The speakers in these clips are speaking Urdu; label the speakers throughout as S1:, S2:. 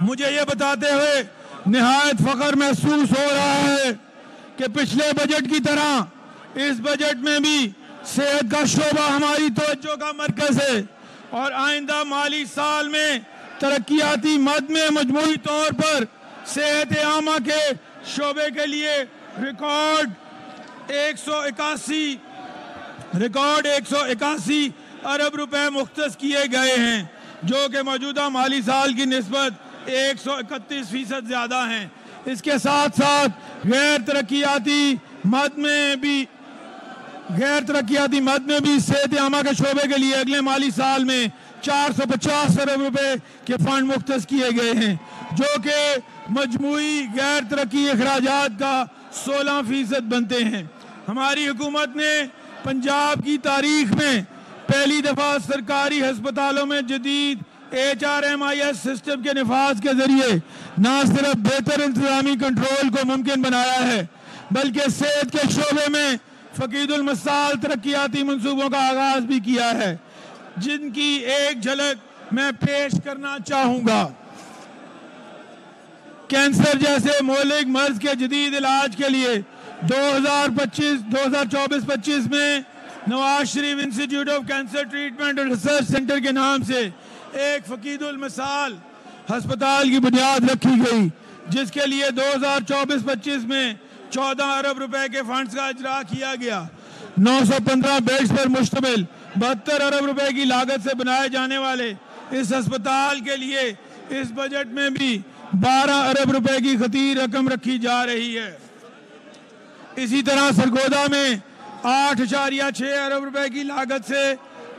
S1: مجھے یہ بتاتے ہوئے نہایت فخر محسوس ہو رہا ہے کہ پچھلے بجٹ کی طرح اس بجٹ میں بھی صحت کا شعبہ ہماری توجہ کا مرکز ہے، اور آئندہ مالی سال میں ترقیاتی مد میں مجموعی طور پر صحت عامہ کے شعبے کے لیے ریکارڈ 181 ارب روپے مختص کیے گئے ہیں، جو کہ موجودہ مالی سال کی نسبت 131% زیادہ ہیں۔ اس کے ساتھ ساتھ غیر ترقیاتی مد میں بھی صحت عامہ کے شعبے کے لیے اگلے مالی سال میں 450 ارب روپے کے فنڈ مختص کیے گئے ہیں، جو کہ مجموعی غیر ترقی اخراجات کا 16% بنتے ہیں۔ ہماری حکومت نے پنجاب کی تاریخ میں پہلی دفعہ سرکاری ہسپتالوں میں جدید HRMIS سسٹم کے نفاذ کے ذریعے نہ صرف بہتر انتظامی کنٹرول کو ممکن بنایا ہے، بلکہ صحت کے شعبے میں فقید المثال ترقیاتی منصوبوں کا آغاز بھی کیا ہے، جن کی ایک جھلک میں پیش کرنا چاہوں گا۔ کینسر جیسے مہلک مرض کے جدید علاج کے لیے 2024-25 میں Nawaz Sharif institute of cancer treatment اور ریسرچ سینٹر کے نام سے ایک فقید المثال ہسپتال کی بنیاد رکھی گئی، جس کے لیے 2024-25 میں 14 ارب روپے کے فنڈز کا اجرا کیا گیا۔ 915 بیڈز پر مشتمل 72 ارب روپے کی لاگت سے بنائے جانے والے اس ہسپتال کے لیے اس بجٹ میں بھی 12 ارب روپے کی خطیر رقم رکھی جا رہی ہے۔ اسی طرح سرگودا میں 8.6 ارب روپے کی لاگت سے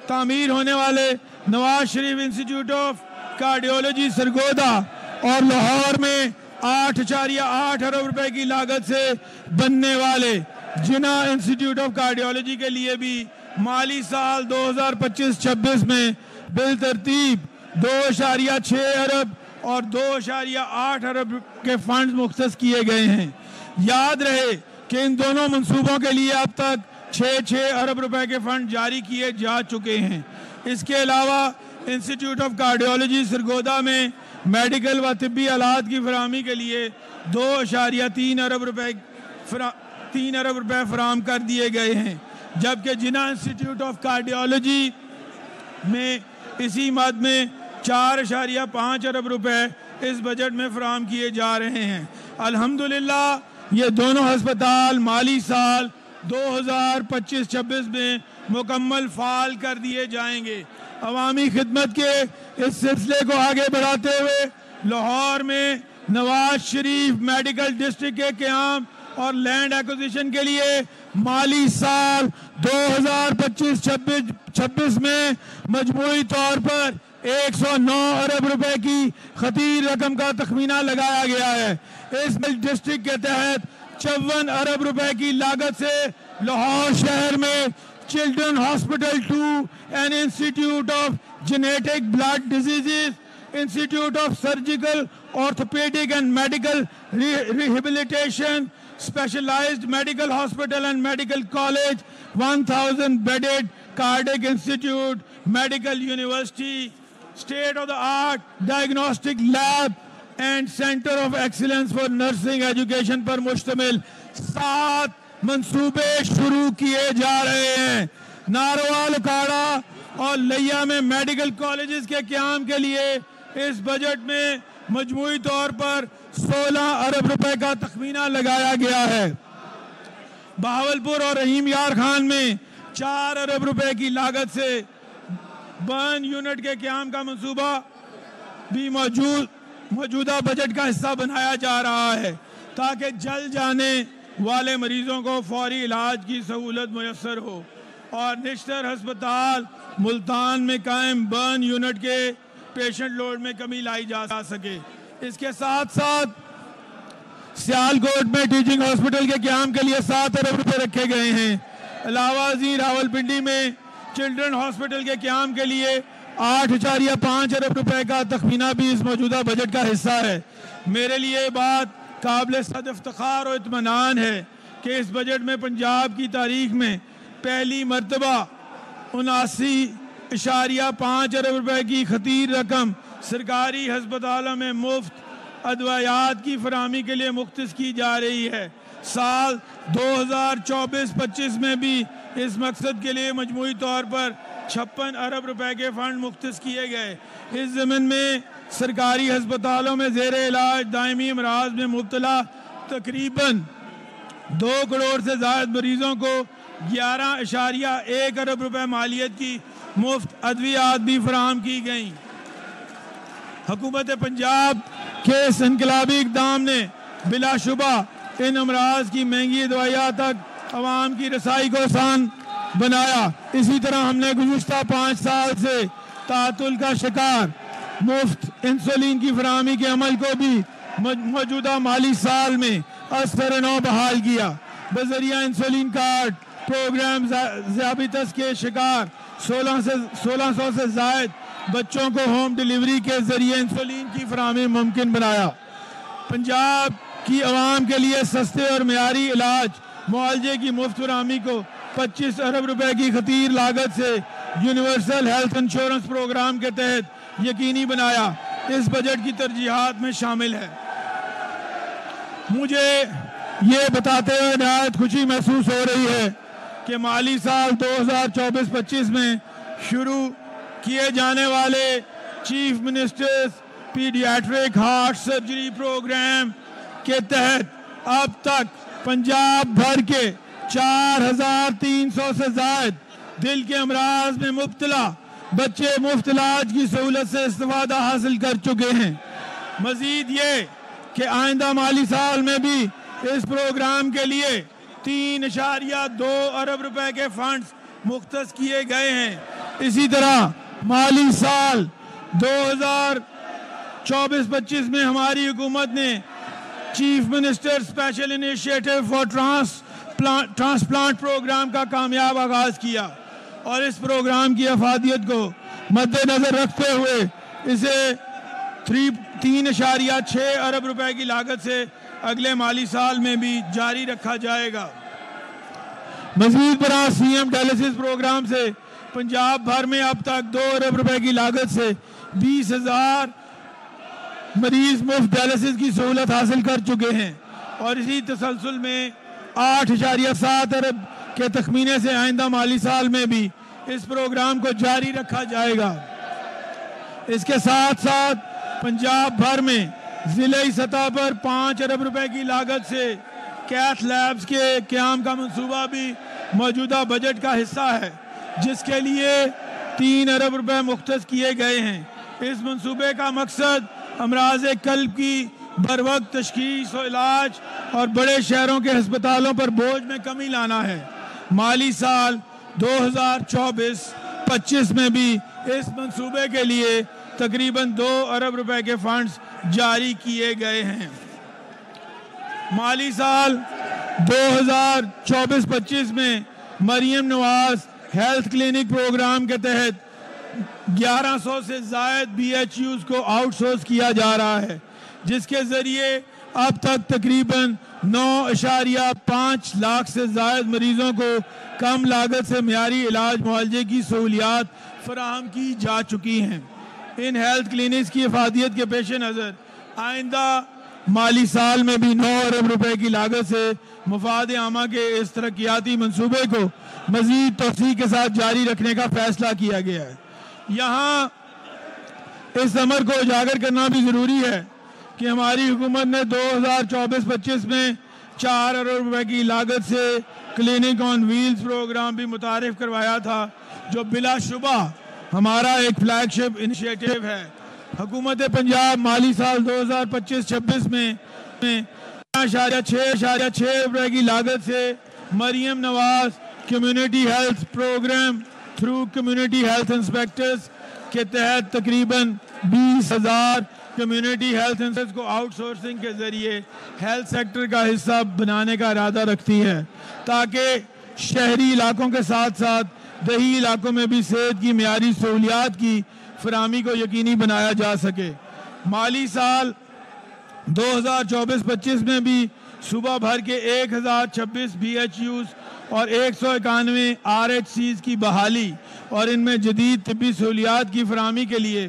S1: تعمیر ہونے والے Nawaz Sharif institute of cardiology Sargodha اور لاہور میں 8.8 ارب روپے کی لاگت سے بننے والے جنا انسٹیٹیوٹ آف کارڈیولوجی کے لیے بھی مالی سال 2025-26 میں بالترتیب 2.6 ارب اور 2.8 ارب کے فنڈز مختص کیے گئے ہیں۔ یاد رہے کہ ان دونوں منصوبوں کے لیے اب تک 6 ارب روپے کے فنڈ جاری کیے جا چکے ہیں۔ اس کے علاوہ انسٹیٹیوٹ آف کارڈیولوجی سرگودا میں میڈیکل و طبی آلات کی فراہمی کے لیے 2.3 ارب روپے فراہم کر دیے گئے ہیں، جبکہ جنا انسٹیٹیوٹ آف کارڈیولوجی میں اسی مد میں 4.5 ارب روپے اس بجٹ میں فراہم کیے جا رہے ہیں۔ الحمدللہ یہ دونوں ہسپتال مالی سال 2025-26 میں مکمل فعال کر دیے جائیں گے۔ عوامی خدمت کے اس سلسلے کو آگے بڑھاتے ہوئے لاہور میں نواز شریف میڈیکل ڈسٹرکٹ کے قیام اور لینڈ ایکوزیشن کے لیے مالی سال 2025-26 میں مجموعی طور پر 109 ارب روپے کی خطیر رقم کا تخمینہ لگایا گیا ہے۔ اس ڈسٹرکٹ کے تحت 54 ارب روپے کی لاگت سے لاہور شہر میں children hospital 2 and institute of genetic blood diseases, institute of surgical orthopaedic and medical rehabilitation, specialised medical hospital and medical college, 1000 bedded cardiac institute, medical university, state of the art diagnostic lab and centre of excellence for nursing education پر مشتمل 7 منصوبے شروع کیے جا رہے ہیں۔ ناروال، اکھاڑا اور لیا میں میڈیکل کالجز کے قیام کے لیے اس بجٹ میں مجموعی طور پر 16 ارب روپے کا تخمینہ لگایا گیا ہے۔ بہاولپور اور رحیم یار خان میں 4 ارب روپے کی لاگت سے برن یونٹ کے قیام کا منصوبہ بھی موجودہ بجٹ کا حصہ بنایا جا رہا ہے، تاکہ جل جانے والے مریضوں کو فوری علاج کی سہولت میسر ہو، اور نشتر ہسپتال ملتان میں قائم برن یونٹ کے پیشنٹ لوڈ میں کمی لائی جا سکے۔ اس کے ساتھ ساتھ سیالکوٹ میں ٹیچنگ ہاسپٹل کے قیام کے لیے 7 ارب روپے رکھے گئے ہیں۔ علاوہ ازیں راولپنڈی میں چلڈرن ہاسپٹل کے قیام کے لیے 8.5 ارب روپے کا تخمینہ بھی اس موجودہ بجٹ کا حصہ ہے۔ میرے لیے یہ بات قابل صد افتخار و اطمینان ہے کہ اس بجٹ میں پنجاب کی تاریخ میں پہلی مرتبہ 79.5 ارب روپے کی خطیر رقم سرکاری ہسپتالوں میں مفت ادویات کی فراہمی کے لیے مختص کی جا رہی ہے۔ سال 2024-25 میں بھی اس مقصد کے لیے مجموعی طور پر 56 ارب روپے کے فنڈ مختص کیے گئے۔ اس ضمن میں سرکاری ہسپتالوں میں زیر علاج دائمی امراض میں مبتلا تقریباً 2 کروڑ سے زائد مریضوں کو 11.1 ارب روپے مالیت کی مفت ادویات بھی فراہم کی گئیں۔ حکومت پنجاب کے اس انقلابی اقدام نے بلا شبہ ان امراض کی مہنگی دوائیات تک عوام کی رسائی کو آسان بنایا۔ اسی طرح ہم نے گزشتہ 5 سال سے تعطل کا شکار مفت انسولین کی فراہمی کے عمل کو بھی موجودہ مالی سال میں از سر نو بحال کیا۔ بذریعہ انسولین کارڈ پروگرام ذیابیطس کے شکار 1600 سے زائد بچوں کو ہوم ڈیلیوری کے ذریعے انسولین کی فراہمی ممکن بنایا۔ پنجاب کی عوام کے لیے سستے اور معیاری علاج معالجے کی مفت فراہمی کو 25 ارب روپے کی خطیر لاگت سے یونیورسل ہیلتھ انشورنس پروگرام کے تحت یقینی بنایا۔ اس بجٹ کی ترجیحات میں شامل ہے۔ مجھے یہ بتاتے ہوئے نہایت خوشی محسوس ہو رہی ہے کہ مالی سال 2024-25 میں شروع کیے جانے والے chief ministers paediatric heart surgery programme کے تحت اب تک پنجاب بھر کے 4300 سے زائد دل کے امراض میں مبتلا بچے مفت علاج کی سہولت سے استفادہ حاصل کر چکے ہیں۔ مزید یہ کہ آئندہ مالی سال میں بھی اس پروگرام کے لیے 3.2 ارب روپے کے فنڈز مختص کیے گئے ہیں۔ اسی طرح مالی سال 2024-25 میں ہماری حکومت نے chief minister special initiative for transplant programme کا کامیاب آغاز کیا اور اس پروگرام کی افادیت کو مد نظر رکھتے ہوئے اسے 3.6 ارب روپے کی لاگت سے اگلے مالی سال میں بھی جاری رکھا جائے گا۔ مزید برآں سی ایم ڈائلسس پروگرام سے پنجاب بھر میں اب تک 2 ارب روپے کی لاگت سے 20,000 مریض مفت ڈائلسس کی سہولت حاصل کر چکے ہیں اور اسی تسلسل میں 8.7 ارب کے تخمینے سے آئندہ مالی سال میں بھی اس پروگرام کو جاری رکھا جائے گا۔ اس کے ساتھ ساتھ پنجاب بھر میں ضلعی سطح پر 5 ارب روپے کی لاگت سے کیتھ لیبز کے قیام کا منصوبہ بھی موجودہ بجٹ کا حصہ ہے، جس کے لیے 3 ارب روپے مختص کیے گئے ہیں۔ اس منصوبے کا مقصد امراض قلب کی بروقت تشخیص و علاج اور بڑے شہروں کے ہسپتالوں پر بوجھ میں کمی لانا ہے۔ مالی سال 2024-25 میں بھی اس منصوبے کے لیے تقریباً 2 ارب روپے کے فنڈز جاری کیے گئے ہیں۔ مالی سال 2024-25 میں Maryam Nawaz health clinic programme کے تحت 1100 سے زائد بی ایچ یوز کو آؤٹ سورس کیا جا رہا ہے، جس کے ذریعے اب تک تقریباً 9.5 لاکھ سے زائد مریضوں کو کم لاگت سے معیاری علاج معالجے کی سہولیات فراہم کی جا چکی ہیں۔ ان ہیلتھ کلینکس کی افادیت کے پیش نظر آئندہ مالی سال میں بھی 9 ارب روپے کی لاگت سے مفاد عامہ کے اس ترقیاتی منصوبے کو مزید توسیع کے ساتھ جاری رکھنے کا فیصلہ کیا گیا ہے۔ یہاں اس امر کو اجاگر کرنا بھی ضروری ہے کہ ہماری حکومت نے 2024-25 میں 4 ارب روپے کی لاگت سے کلینک آن ویلز پروگرام بھی متعارف کروایا تھا، جو بلا شبہ ہمارا ایک فلیگ شپ انیشیٹو ہے۔ حکومت پنجاب مالی سال 2025-26 میں 6.6 روپے کی لاگت سے Maryam Nawaz community health programme through community health inspectors کے تحت تقریباً 20,000 کمیونٹی ہیلتھ انسپیکٹرز کو آؤٹ سورسنگ کے ذریعے ہیلتھ سیکٹر کا حصہ بنانے کا ارادہ رکھتی ہے، تاکہ شہری علاقوں کے ساتھ ساتھ دیہی علاقوں میں بھی صحت کی معیاری سہولیات کی فراہمی کو یقینی بنایا جا سکے۔ مالی سال 2024-25 میں بھی صوبہ بھر کے 1026 بی ایچ یوز اور 191 آر ایچ سیز کی بحالی اور ان میں جدید طبی سہولیات کی فراہمی کے لیے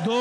S1: 2